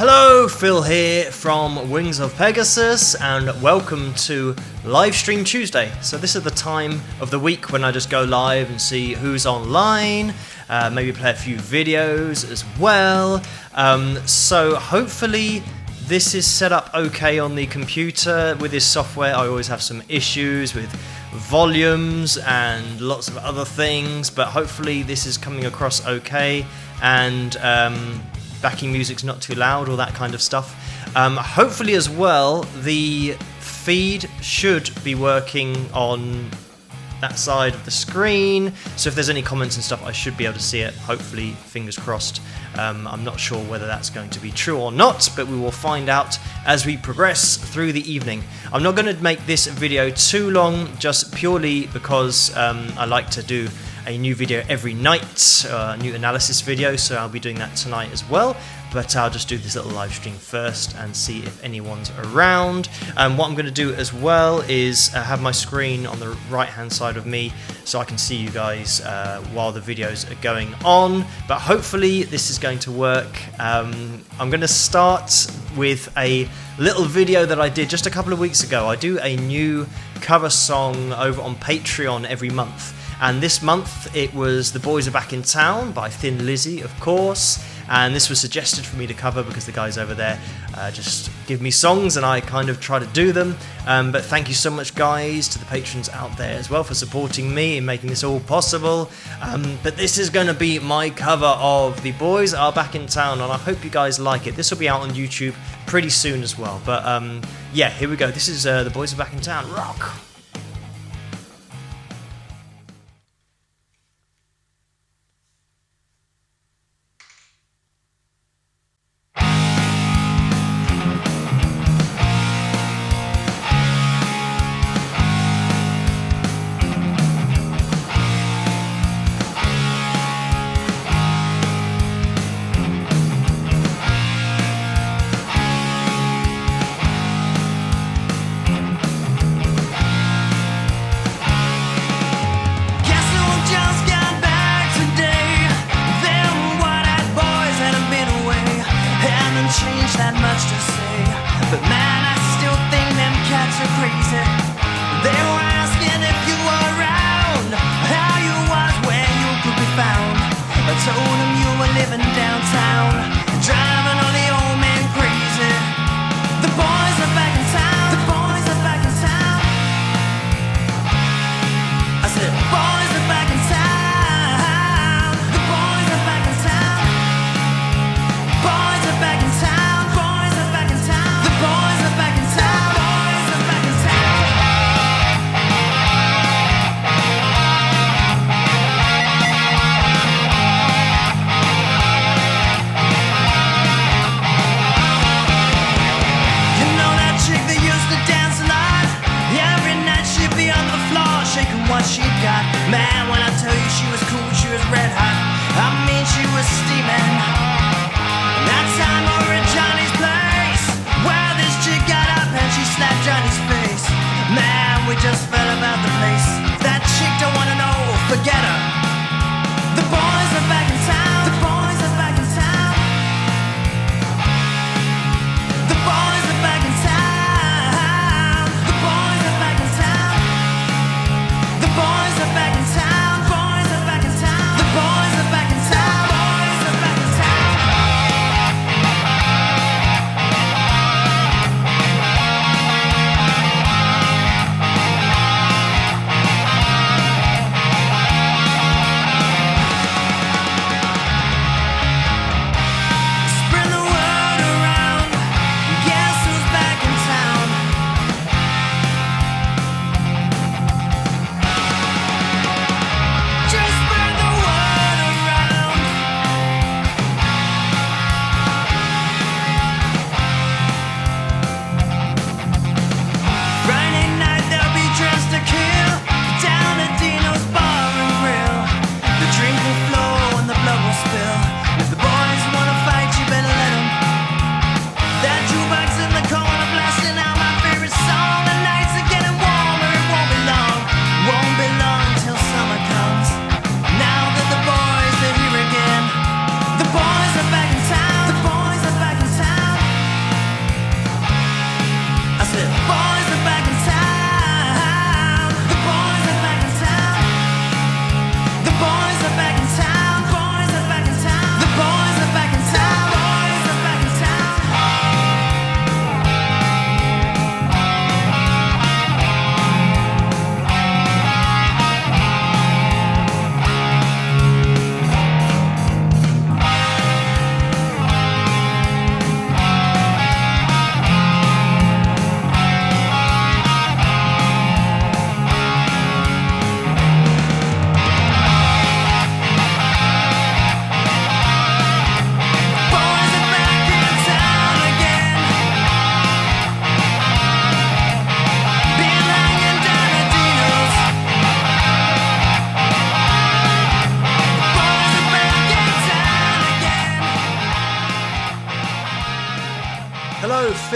Hello, Phil here from Wings of Pegasus, and welcome to Livestream Tuesday. So this is the time of the week when I just go live and see who's online, maybe play a few videos as well. So hopefully this is set up okay on the computer. With this software I always have some issues with volumes and lots of other things, but hopefully this is coming across okay, and backing music's not too loud, all that kind of stuff. Hopefully as well the feed should be working on that side of the screen, so if there's any comments and stuff I should be able to see it, hopefully, fingers crossed. I'm not sure whether that's going to be true or not, but we will find out as we progress through the evening. I'm not going to make this video too long, just purely because I like to do a new video every night, a new analysis video, so I'll be doing that tonight as well. But I'll just do this little live stream first and see if anyone's around. What I'm going to do as well is have my screen on the right hand side of me so I can see you guys while the videos are going on. But hopefully this is going to work. I'm going to start with a little video that I did just a couple of weeks ago. I do a new cover song over on Patreon every month. And this month it was The Boys Are Back in Town by Thin Lizzy, of course. And this was suggested for me to cover because the guys over there just give me songs and I kind of try to do them. But thank you so much, guys, to the patrons out there as well for supporting me and making this all possible. But this is going to be my cover of The Boys Are Back in Town, and I hope you guys like it. This will be out on YouTube pretty soon as well. But yeah, here we go. This is The Boys Are Back in Town. Rock!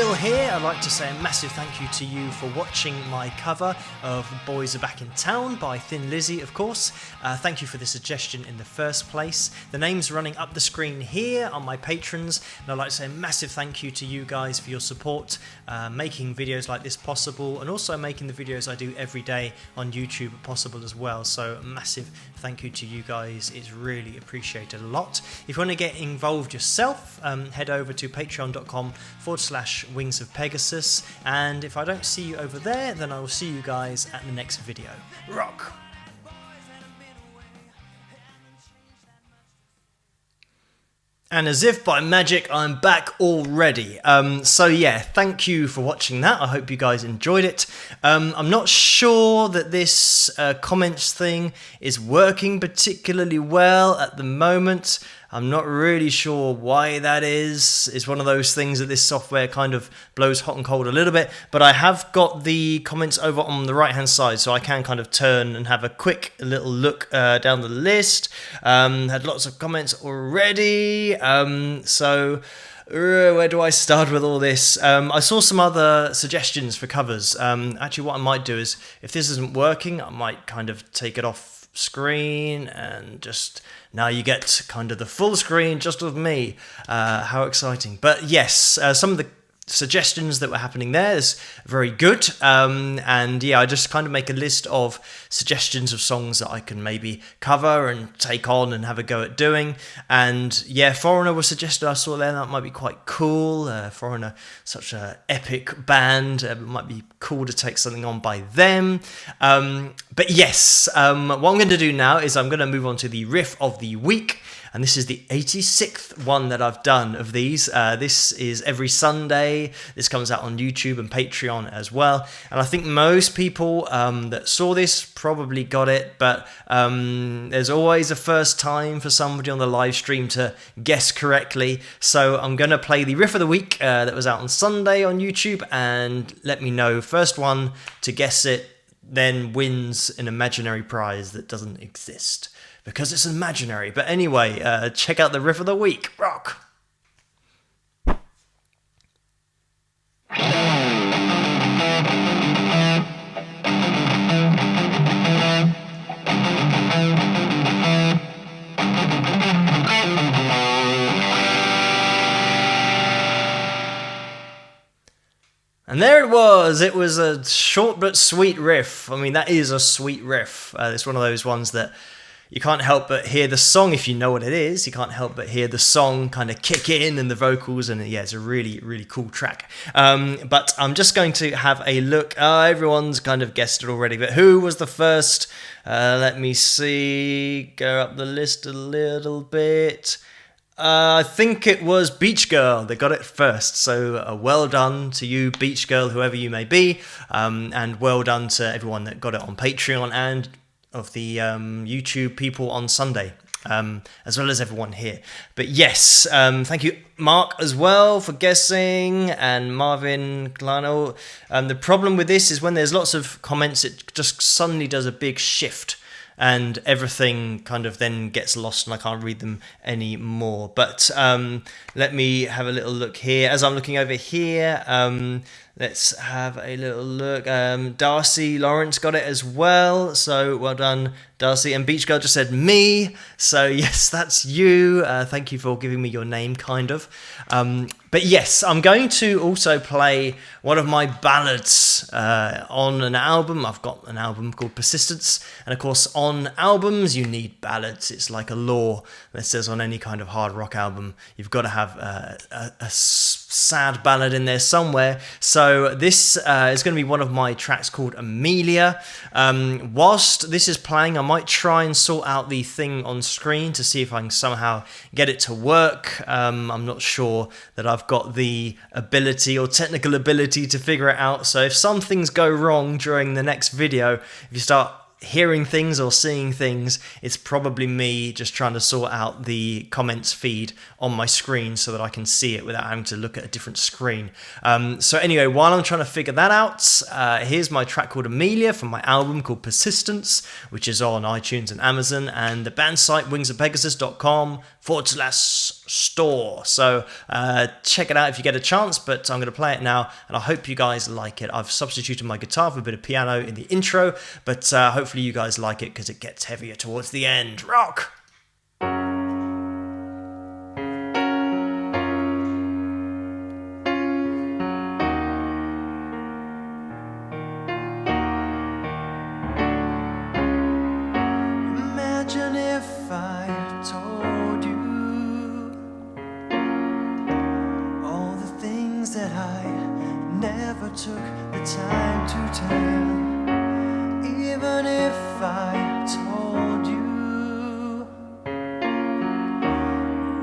still here, I'd like to say a massive thank you to you for watching my cover of Boys Are Back in Town by Thin Lizzy, of course. Thank you for the suggestion in the first place. The name's running up the screen here on my patrons, and I'd like to say a massive thank you to you guys for your support, making videos like this possible, and also making the videos I do every day on YouTube possible as well. So a massive thank you to you guys, it's really appreciated a lot. If you want to get involved yourself, head over to patreon.com/Wings of Pegasus, and if I don't see you over there, then I will see you guys at the next video. Rock! And as if by magic, I'm back already. So yeah, thank you for watching that. I hope you guys enjoyed it. I'm not sure that this comments thing is working particularly well at the moment. I'm not really sure why that is. It's one of those things that this software kind of blows hot and cold a little bit, but I have got the comments over on the right hand side, so I can kind of turn and have a quick little look down the list. Had lots of comments already, so where do I start with all this? I saw some other suggestions for covers. Actually, what I might do is, if this isn't working, I might kind of take it off screen and just now you get kind of the full screen just of me. How exciting. But yes, some of the suggestions that were happening there is very good, and yeah, I just kind of make a list of suggestions of songs that I can maybe cover and take on and have a go at doing. And yeah, Foreigner was suggested, I saw there, that might be quite cool. Foreigner, such an epic band, it might be cool to take something on by them. But yes, what I'm going to do now is I'm going to move on to the riff of the week. And this is the 86th one that I've done of these. This is every Sunday. This comes out on YouTube and Patreon as well. And I think most people that saw this probably got it, but there's always a first time for somebody on the live stream to guess correctly. So I'm going to play the riff of the week that was out on Sunday on YouTube, and let me know. First one to guess it then wins an imaginary prize that doesn't exist, because it's imaginary. But anyway, check out the riff of the week. Rock! And there it was. It was a short but sweet riff. I mean, that is a sweet riff. It's one of those ones that you can't help but hear the song, if you know what it is. You can't help but hear the song kind of kick in and the vocals, and yeah, it's a really, really cool track. But I'm just going to have a look. Everyone's kind of guessed it already, but who was the first? Let me see. Go up the list a little bit. I think it was Beach Girl that got it first, so well done to you, Beach Girl, whoever you may be, and well done to everyone that got it on Patreon and of the YouTube people on Sunday, as well as everyone here. But yes, thank you, Mark, as well, for guessing, and Marvin Glano. The problem with this is when there's lots of comments, it just suddenly does a big shift, and everything kind of then gets lost and I can't read them anymore. But let me have a little look here. As I'm looking over here, let's have a little look. Darcy Lawrence got it as well, so well done, Darcy. And Beach Girl just said me, so yes, that's you. Thank you for giving me your name, kind of. But yes, I'm going to also play one of my ballads on an album. I've got an album called Persistence, and of course on albums you need ballads. It's like a law that says on any kind of hard rock album you've got to have a sad ballad in there somewhere. So this is going to be one of my tracks called Amelia. Whilst this is playing, I might try and sort out the thing on screen to see if I can somehow get it to work. I'm not sure that I've got the ability or technical ability to figure it out. So if some things go wrong during the next video, if you start hearing things or seeing things, it's probably me just trying to sort out the comments feed on my screen so that I can see it without having to look at a different screen. So anyway, while I'm trying to figure that out, here's my track called Amelia from my album called Persistence, which is on iTunes and Amazon, and the band site wingsofpegasus.com /store. So check it out if you get a chance, but I'm going to play it now, and I hope you guys like it. I've substituted my guitar for a bit of piano in the intro, but hopefully you guys like it because it gets heavier towards the end. Rock! Imagine if I told you all the things that I never took the time to tell. Even if I told you,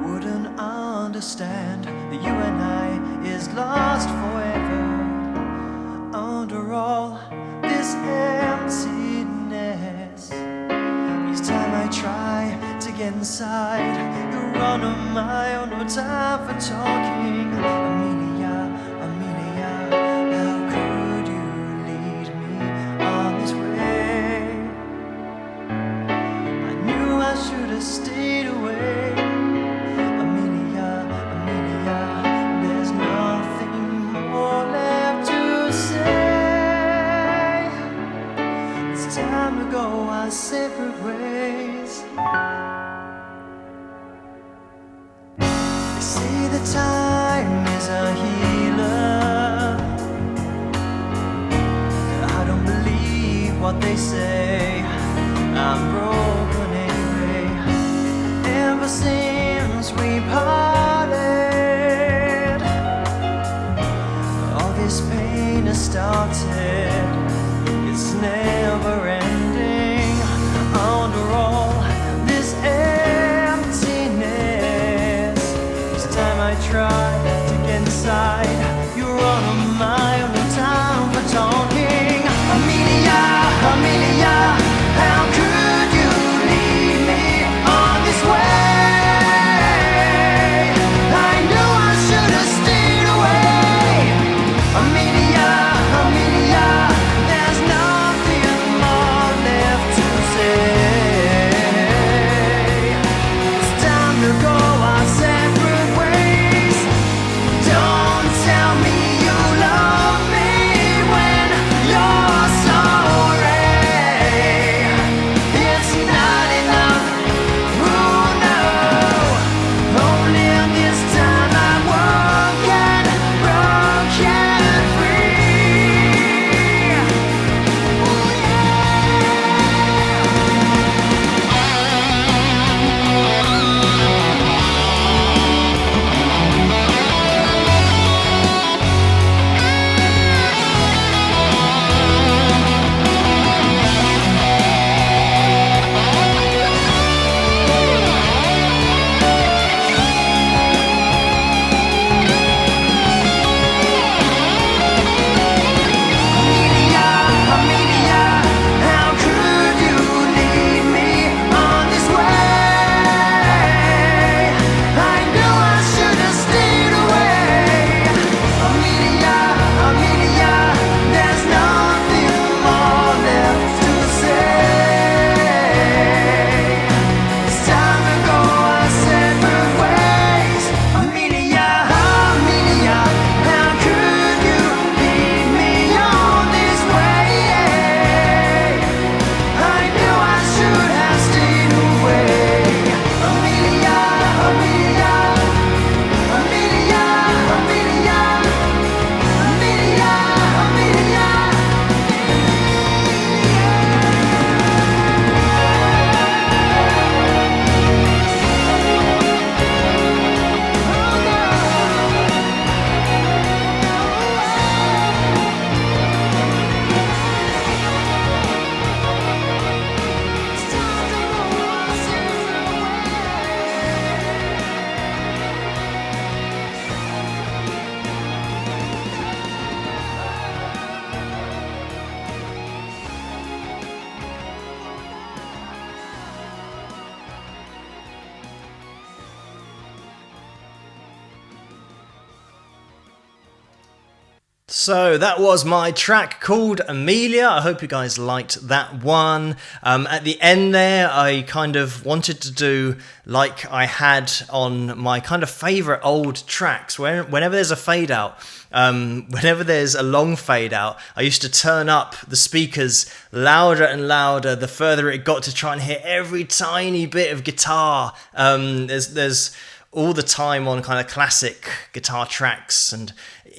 wouldn't understand that you and I is lost forever. Under all this emptiness, each time I try to get inside, you run a mile, no time for talking. Amelia, Amelia, how could you lead me on this way? I knew I should have stayed away. Amelia, Amelia, there's nothing more left to say. It's time to go our separate ways. They say that time is a healer. I don't believe what they say. I'm broken anyway. Ever since we parted, all this pain has started. It's never ending. Under all this emptiness, each time I try to get inside, you run a mile, no time for talking. Amelia, Amelia, how could you lead me on this way? I knew I should have stayed away. Amelia, Amelia, there's nothing more left to say. It's time to go our separate ways. Don't tell So that was my track called Amelia. I hope you guys liked that one. At the end there, I kind of wanted to do like I had on my kind of favourite old tracks. Whenever there's a fade out, whenever there's a long fade out, I used to turn up the speakers louder and louder the further it got to try and hear every tiny bit of guitar. There's all the time on kind of classic guitar tracks and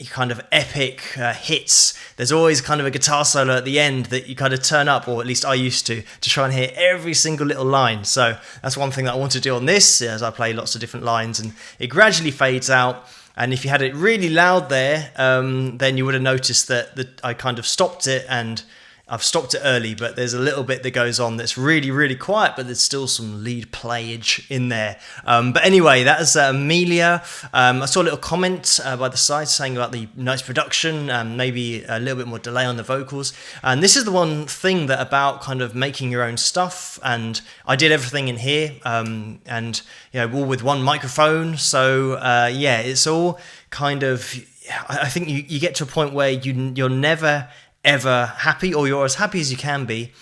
kind of epic hits, there's always kind of a guitar solo at the end that you kind of turn up, or at least I used to try and hear every single little line. So that's one thing that I want to do on this, as I play lots of different lines, and it gradually fades out. And if you had it really loud there, then you would have noticed that I kind of stopped it, and I've stopped it early, but there's a little bit that goes on that's really, really quiet, but there's still some lead playage in there. But anyway, that is Amelia. I saw a little comment by the side saying about the nice production, maybe a little bit more delay on the vocals. And this is the one thing that about kind of making your own stuff. And I did everything in here, and all with one microphone. So yeah, it's all kind of. I think you get to a point where you're never ever happy, or you're as happy as you can be,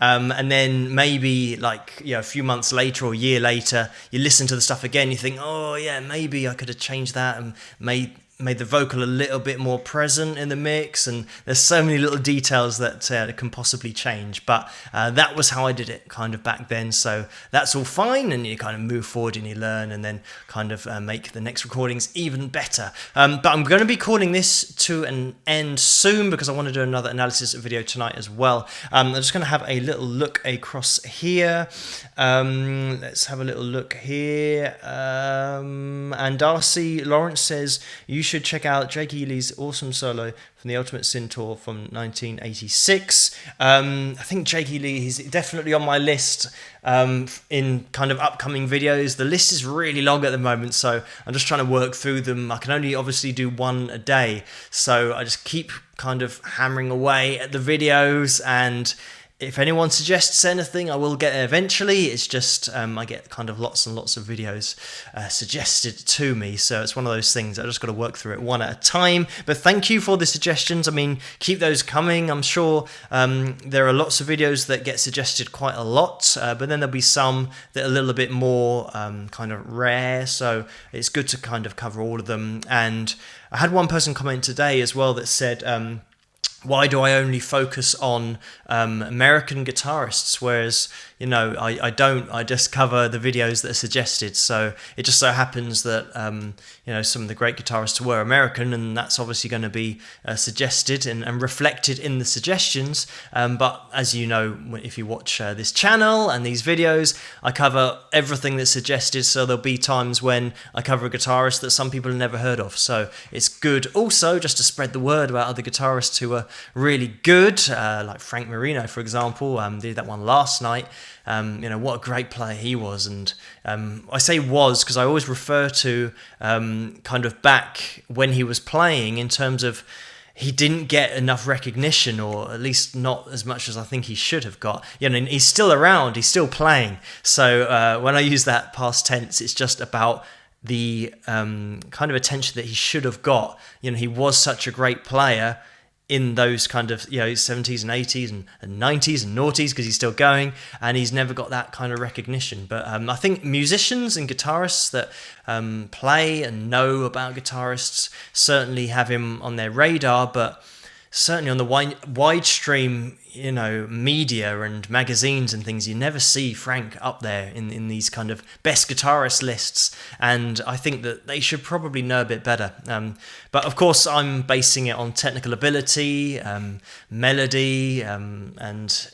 and then maybe like a few months later or a year later you listen to the stuff again, you think, oh yeah, maybe I could have changed that and made the vocal a little bit more present in the mix, and there's so many little details that can possibly change, but that was how I did it kind of back then. So that's all fine, and you kind of move forward and you learn, and then kind of make the next recordings even better. But I'm going to be calling this to an end soon, because I want to do another analysis video tonight as well. I'm just going to have a little look across here. Let's have a little look here. And Darcy Lawrence says you should check out Jake Ely's awesome solo from the Ultimate Sin Tour from 1986. I think Jake Ely is definitely on my list in kind of upcoming videos. The list is really long at the moment, so I'm just trying to work through them. I can only obviously do one a day, so I just keep kind of hammering away at the videos, and if anyone suggests anything, I will get it eventually. It's just I get kind of lots and lots of videos suggested to me, so it's one of those things I just got to work through it one at a time. But thank you for the suggestions. I mean, keep those coming. I'm sure there are lots of videos that get suggested quite a lot, but then there'll be some that are a little bit more kind of rare, so it's good to kind of cover all of them. And I had one person comment today as well that said, why do I only focus on American guitarists, whereas I don't. I just cover the videos that are suggested. So it just so happens that some of the great guitarists were American, and that's obviously going to be suggested and reflected in the suggestions. But as you know, if you watch this channel and these videos, I cover everything that's suggested. So there'll be times when I cover a guitarist that some people have never heard of. So it's good also just to spread the word about other guitarists who are really good, like Frank Marino, for example. Did that one last night. What a great player he was. And I say was because I always refer to kind of back when he was playing, in terms of he didn't get enough recognition, or at least not as much as I think he should have got. And he's still around, he's still playing. So when I use that past tense, it's just about the kind of attention that he should have got. He was such a great player in those kind of 70s and 80s and 90s and noughties, because he's still going, and he's never got that kind of recognition. But I think musicians and guitarists that play and know about guitarists certainly have him on their radar, but certainly on the wide stream media and magazines and things, you never see Frank up there in these kind of best guitarist lists, and I think that they should probably know a bit better. But of course I'm basing it on technical ability, melody, and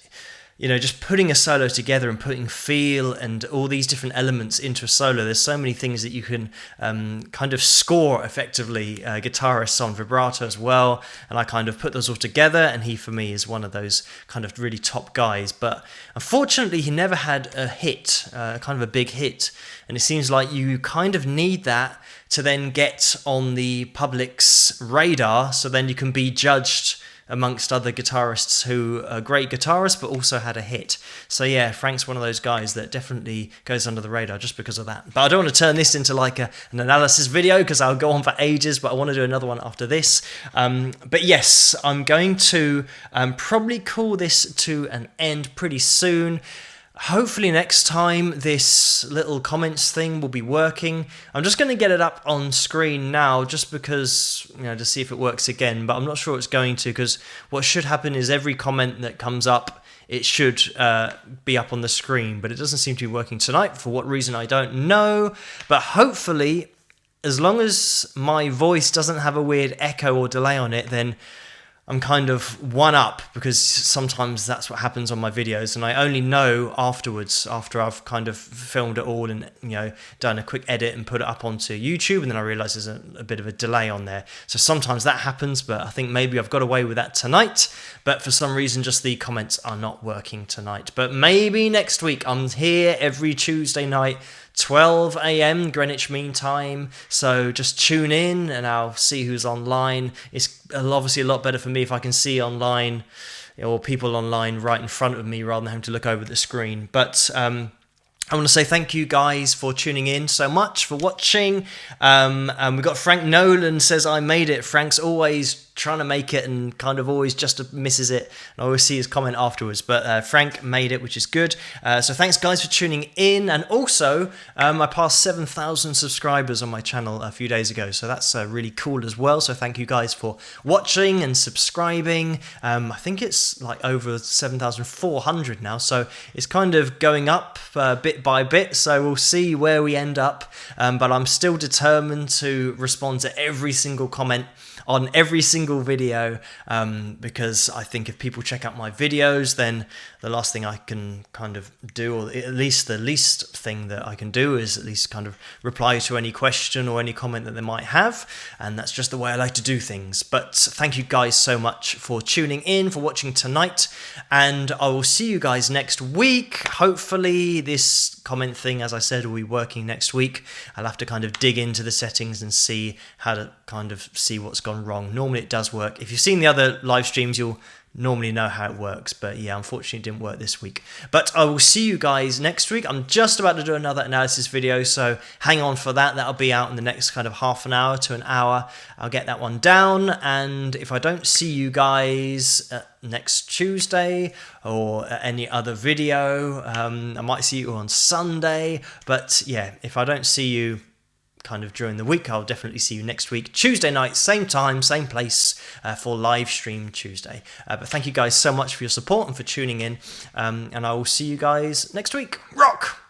just putting a solo together and putting feel and all these different elements into a solo. There's so many things that you can kind of score effectively, guitarists on vibrato as well, and I kind of put those all together, and he for me is one of those kind of really top guys. But unfortunately he never had a hit, kind of a big hit, and it seems like you kind of need that to then get on the public's radar, so then you can be judged amongst other guitarists who are great guitarists but also had a hit. So yeah, Frank's one of those guys that definitely goes under the radar just because of that. But I don't want to turn this into like an analysis video because I'll go on for ages, but I want to do another one after this. But yes, I'm going to probably call this to an end pretty soon. Hopefully next time this little comments thing will be working. I'm just going to get it up on screen now just because, to see if it works again, but I'm not sure it's going to, because what should happen is every comment that comes up, it should be up on the screen, but it doesn't seem to be working tonight. For what reason, I don't know, but hopefully, as long as my voice doesn't have a weird echo or delay on it, then I'm kind of one up, because sometimes that's what happens on my videos, and I only know afterwards, after I've kind of filmed it all and done a quick edit and put it up onto YouTube, and then I realise there's a bit of a delay on there. So sometimes that happens, but I think maybe I've got away with that tonight. But for some reason, just the comments are not working tonight. But maybe next week. I'm here every Tuesday night, 12 a.m. Greenwich Mean Time, so just tune in and I'll see who's online. It's obviously a lot better for me if I can see online or people online right in front of me rather than having to look over the screen. But I want to say thank you guys for tuning in so much, for watching. And we've got Frank Nolan says, I made it. Frank's always trying to make it and kind of always just misses it. And I always see his comment afterwards. But Frank made it, which is good. So thanks, guys, for tuning in. And also, I passed 7,000 subscribers on my channel a few days ago. So that's really cool as well. So thank you guys for watching and subscribing. I think it's like over 7,400 now. So it's kind of going up bit by bit. So we'll see where we end up. But I'm still determined to respond to every single comment on every single video, because I think if people check out my videos, then the last thing I can kind of do, or at least the least thing that I can do, is at least kind of reply to any question or any comment that they might have, and that's just the way I like to do things. But thank you guys so much for tuning in, for watching tonight, and I will see you guys next week. Hopefully this comment thing, as I said, will be working next week. I'll have to kind of dig into the settings and see how to kind of see what's gone wrong. Normally it does work. If you've seen the other live streams, you'll normally know how it works, but yeah, unfortunately it didn't work this week. But I will see you guys next week. I'm just about to do another analysis video, so hang on for that. That'll be out in the next kind of half an hour to an hour. I'll get that one down, and if I don't see you guys next Tuesday or any other video, I might see you on Sunday. But yeah, if I don't see you kind of during the week, I'll definitely see you next week, Tuesday night, same time, same place, for live stream Tuesday. But thank you guys so much for your support and for tuning in, and I will see you guys next week. Rock!